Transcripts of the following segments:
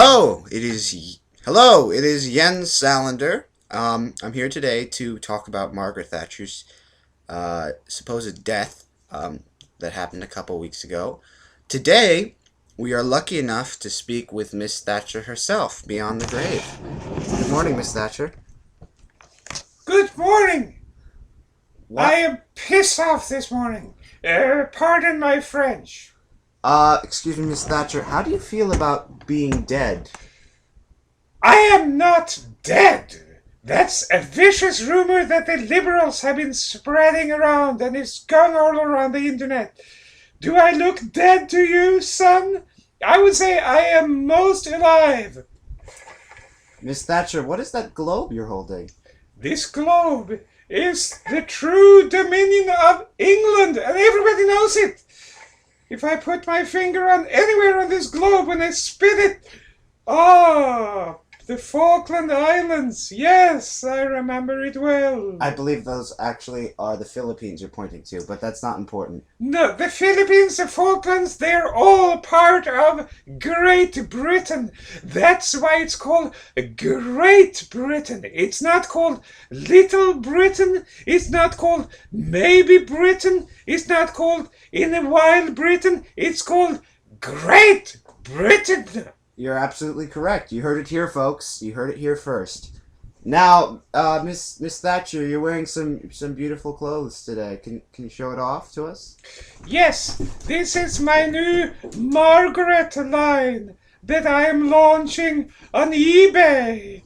Hello. It is Jens Salander. I'm here today to talk about Margaret Thatcher's supposed death that happened a couple weeks ago. Today, we are lucky enough to speak with Miss Thatcher herself beyond the grave. Good morning, Miss Thatcher. Good morning. What? I am pissed off this morning. Pardon my French. Excuse me, Miss Thatcher. How do you feel about being dead? I am not dead. That's a vicious rumor that the liberals have been spreading around and it's gone all around the internet. Do I look dead to you, son? I would say I am most alive. Miss Thatcher, what is that globe you're holding? This globe is the true dominion of England, and everybody knows it. If I put my finger on anywhere on this globe and I spin it, the Falkland Islands. Yes, I remember it well. I believe those actually are the Philippines you're pointing to, but that's not important. No, the Philippines, the Falklands, they're all part of Great Britain. That's why it's called Great Britain. It's not called Little Britain. It's not called Maybe Britain. It's not called In a Wild Britain. It's called Great Britain. You're absolutely correct. You heard it here, folks. You heard it here first. Now, Miss Thatcher, you're wearing some beautiful clothes today. Can you show it off to us? Yes, this is my new Margaret line that I am launching on eBay.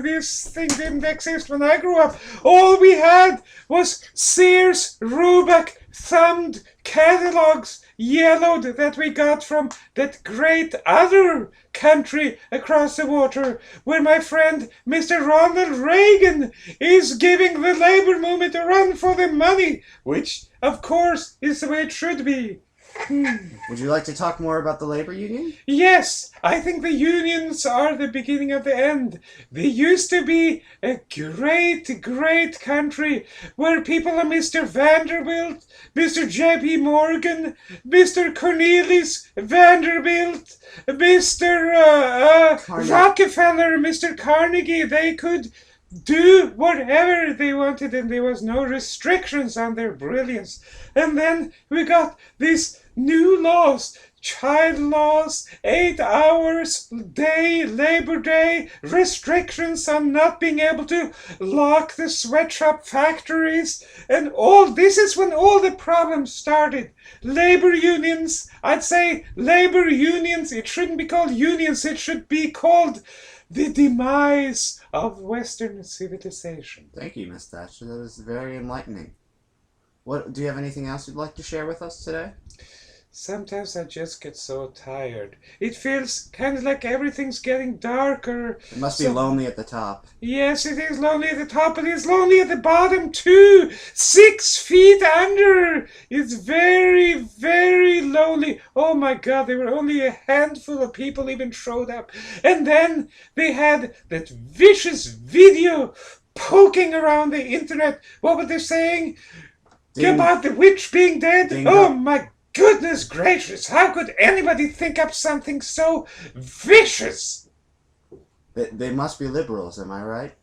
This thing didn't exist when I grew up. All we had was Sears Roebuck thumbed catalogs, yellowed, that we got from that great other country across the water, where my friend Mr. Ronald Reagan is giving the labor movement a run for the money, which, of course, is the way it should be. Would you like to talk more about the labor union? Yes, I think the unions are the beginning of the end. They used to be a great country where people like Mr. Vanderbilt, Mr. J.P. Morgan, Mr. Cornelius Vanderbilt, Mr. Rockefeller, Mr. Carnegie, they could do whatever they wanted and there was no restrictions on their brilliance. And then we got these new laws, child laws, 8 hours day, Labor Day, restrictions on not being able to lock the sweatshop factories, and all this is when all the problems started. Labor unions, I'd say labor unions, it shouldn't be called unions, it should be called the demise of Western civilization. Thank you, Miss Thatcher. That was very enlightening. Do you have anything else you'd like to share with us today? Sometimes I just get so tired. It feels kind of like everything's getting darker. It must be lonely at the top. Yes, it is lonely at the top, but it's lonely at the bottom too. 6 feet under. It's very lonely. Oh my God, there were only a handful of people even showed up. And then they had that vicious video poking around the internet. What were they saying? About the witch being dead? Oh my goodness gracious, how could anybody think up something so vicious? They must be liberals, am I right?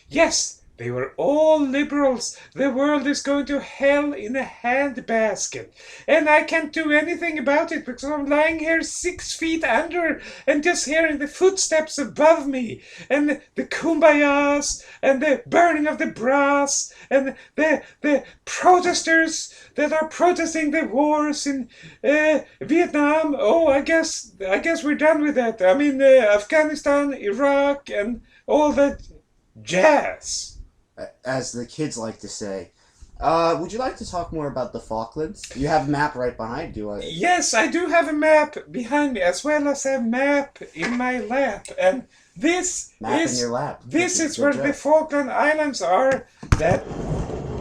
Yes, they were all liberals. The world is going to hell in a handbasket. And I can't do anything about it because I'm lying here 6 feet under and just hearing the footsteps above me. And the kumbayas and the burning of the brass and the protesters that are protesting the wars in Vietnam. Oh, I guess we're done with that. I mean, Afghanistan, Iraq, and all that jazz. As the kids like to say. Would you like to talk more about the Falklands? You have a map right behind you. Yes, I do have a map behind me, as well as a map in my lap. And this in your lap. This is where the Falkland Islands are. That,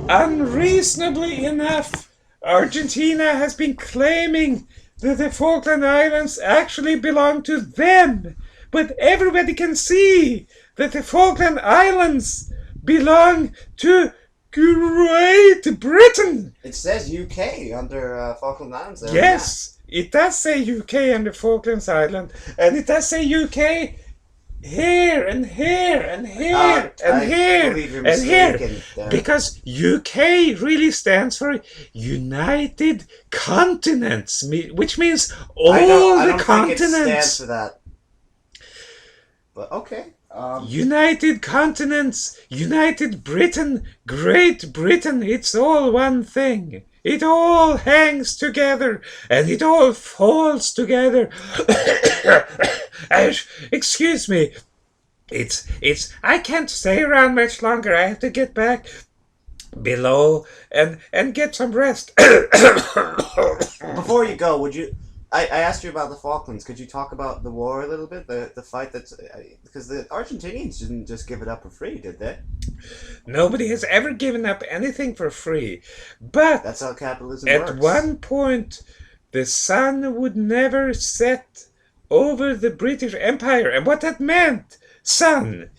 unreasonably enough, Argentina has been claiming that the Falkland Islands actually belong to them. But everybody can see that the Falkland Islands belong to Great Britain. It says UK under Falkland Islands there. Yes, it does say UK and the Falklands Island, and it does say UK here and here and here and I here believe you're and here, mistaken there. because UK really stands for United Continents, which means all I the don't continents. think it stands for that. But okay. United Continents, United Britain, Great Britain, it's all one thing. It all hangs together and it all falls together. Excuse me. I can't stay around much longer. I have to get back below and get some rest. Before you go, I asked you about the Falklands. Could you talk about the war a little bit? The fight because the Argentinians didn't just give it up for free, did they? Nobody has ever given up anything for free. But that's how capitalism at works. At one point, the sun would never set over the British Empire. And what that meant, sun.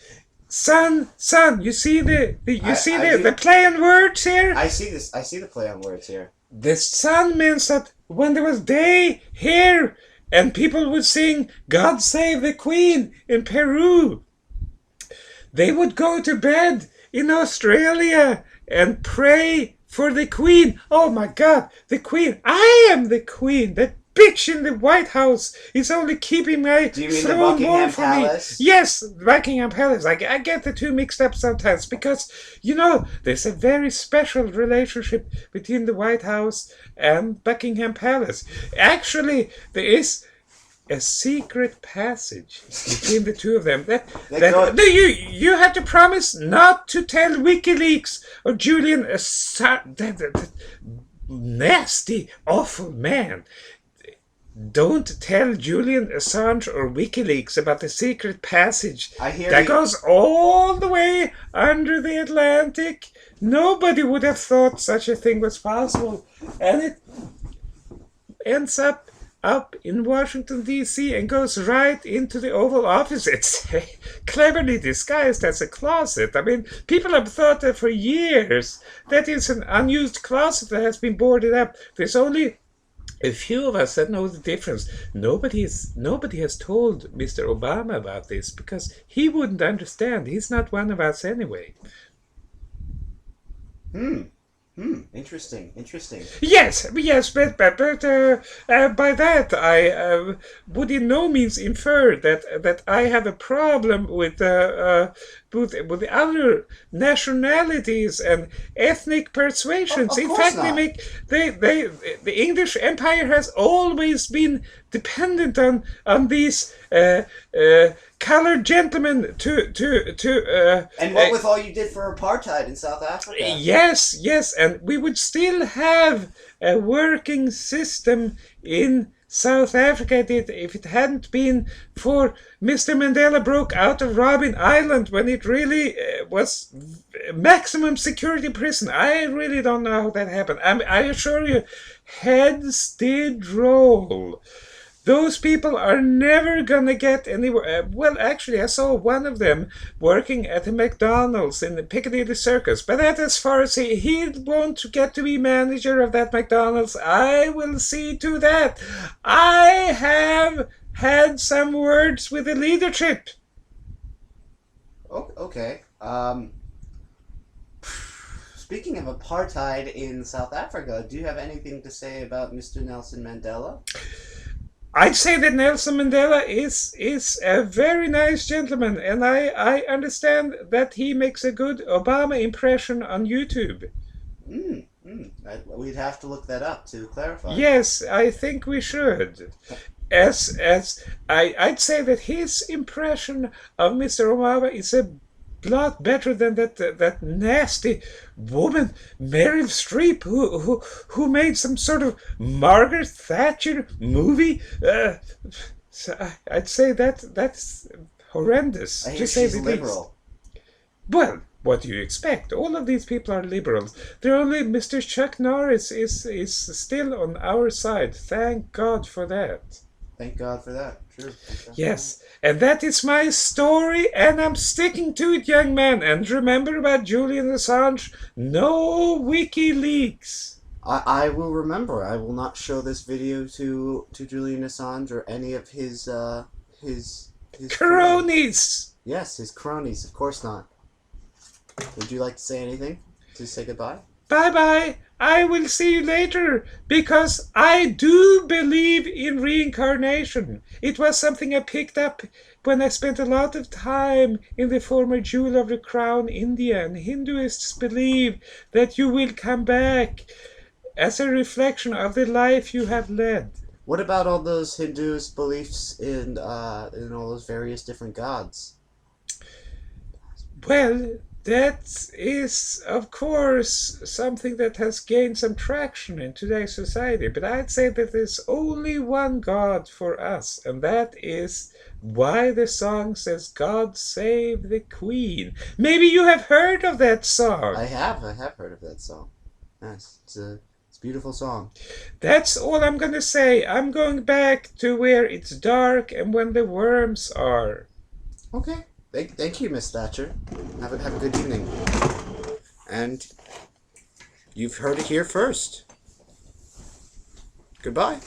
You see the play on words here? I see the play on words here. The sun means that when there was day here and people would sing God Save the Queen in Peru, they would go to bed in Australia and pray for the Queen. Oh my God, the Queen. I am the Queen. That bitch in the White House is only keeping my throne warm for me. Yes, Buckingham Palace. I get the two mixed up sometimes because, there's a very special relationship between the White House and Buckingham Palace. Actually, there is a secret passage between the two of them. You have to promise not to tell WikiLeaks or Julian Assange, that nasty, awful man. Don't tell Julian Assange or WikiLeaks about the secret passage that goes all the way under the Atlantic. Nobody would have thought such a thing was possible. And it ends up in Washington, D.C. and goes right into the Oval Office. It's cleverly disguised as a closet. I mean, people have thought that for years. That is an unused closet that has been boarded up. There's only a few of us that know the difference. Nobody has told Mr. Obama about this because he wouldn't understand. He's not one of us anyway. Interesting. Yes, but by that I would in no means infer that I have a problem with the other nationalities and ethnic persuasions. In fact, the English Empire has always been dependent on these colored gentlemen to and what with all you did for apartheid in South Africa? Yes, and we would still have a working system in South Africa if it hadn't been for Mr. Mandela broke out of Robben Island when it really was maximum security prison. I really don't know how that happened. I assure you, heads did roll. Those people are never gonna get anywhere. Well, actually, I saw one of them working at a McDonald's in the Piccadilly Circus. But that's as far as he won't get to be manager of that McDonald's. I will see to that. I have had some words with the leadership. Okay. Speaking of apartheid in South Africa, do you have anything to say about Mr. Nelson Mandela? I'd say that Nelson Mandela is a very nice gentleman, and I understand that he makes a good Obama impression on YouTube. We'd have to look that up to clarify. Yes, I think we should. I'd say that his impression of Mr. Obama is a lot better than that nasty woman Meryl Streep who made some sort of Margaret Thatcher movie. So I'd say that's horrendous. I hear she's liberal. Well, what do you expect? All of these people are liberals. They're only Mr. Chuck Norris is still on our side. Thank God for that. Thank God for that. True. Yes, and that is my story, and I'm sticking to it, young man. And remember about Julian Assange? No WikiLeaks. I will remember. I will not show this video to Julian Assange or any of his friends. Cronies! Yes, his cronies. Of course not. Would you like to say anything to say goodbye? Bye bye. I will see you later because I do believe in reincarnation. It was something I picked up when I spent a lot of time in the former Jewel of the Crown, India, and Hinduists believe that you will come back as a reflection of the life you have led. What about all those Hinduist beliefs in all those various different gods? Well, that is, of course, something that has gained some traction in today's society. But I'd say that there's only one God for us, and that is why the song says, God save the Queen. Maybe you have heard of that song. I have heard of that song. Yes, it's a beautiful song. That's all I'm going to say. I'm going back to where it's dark and when the worms are. Okay. Thank you, Miss Thatcher. Have a good evening. And you've heard it here first. Goodbye.